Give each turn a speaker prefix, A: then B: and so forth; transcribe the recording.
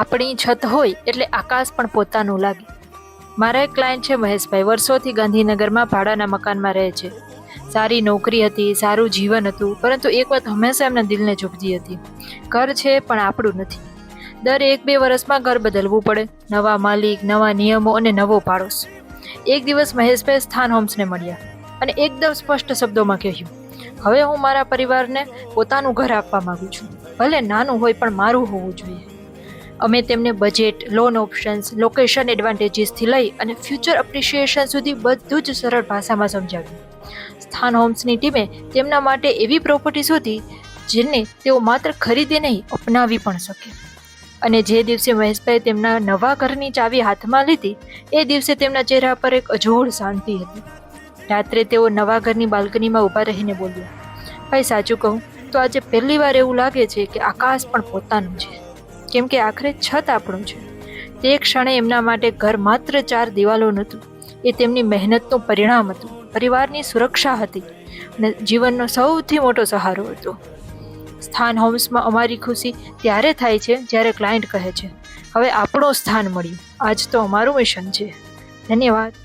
A: આપણી છત હોય એટલે આકાશ પણ પોતાનું લાગે. મારા એક ક્લાયન્ટ છે મહેશભાઈ, વર્ષોથી ગાંધીનગરમાં ભાડાના મકાનમાં રહે છે. સારી નોકરી હતી, સારું જીવન હતું, પરંતુ એક વાત હંમેશા એમના દિલને ચૂભતી હતી. ઘર છે પણ આપણું નથી. દર 1-2 વર્ષમાં ઘર બદલવું પડે, નવા માલિક, નવા નિયમો અને નવો પાડોશ. એક દિવસ મહેશભાઈ સ્થાન હોમ્સને મળ્યા અને એકદમ સ્પષ્ટ શબ્દોમાં કહ્યું, હવે હું મારા પરિવારને પોતાનું ઘર આપવા માંગુ છું. ભલે નાનું હોય પણ મારું હોવું જોઈએ. અમે તેમને બજેટ, લોન ઓપ્શન્સ, લોકેશન એડવાન્ટેજીસથી લઈ અને ફ્યુચર એપ્રિશિએશન સુધી બધું જ સરળ ભાષામાં સમજાવ્યું. સ્થાન હોમ્સની ટીમે તેમના માટે એવી પ્રોપર્ટી શોધી જેને તેઓ માત્ર ખરીદી નહીં, અપનાવી પણ શકે. અને જે દિવસે મહેશભાઈ તેમના નવા ઘરની ચાવી હાથમાં લીધી, એ દિવસે તેમના ચહેરા પર એક અજોડ શાંતિ હતી. રાત્રે તેઓ નવા ઘરની બાલ્કનીમાં ઊભા રહીને બોલ્યા, ભાઈ સાચું કહું તો આજે પહેલી વાર એવું લાગે છે કે આકાશ પણ પોતાનું છે, કેમ કે આખરે છત આપણું છે. તે ક્ષણે એમના માટે ઘર માત્ર 4 દિવાલો નહોતું, એ તેમની મહેનતનું પરિણામ હતું, પરિવારની સુરક્ષા હતી અને જીવનનો સૌથી મોટો સહારો હતો. સ્થાન હોમ્સમાં અમારી ખુશી ત્યારે થાય છે જ્યારે ક્લાયન્ટ કહે છે, હવે આપણું સ્થાન મળ્યું, આજ તો અમારું મિશન છે. ધન્યવાદ.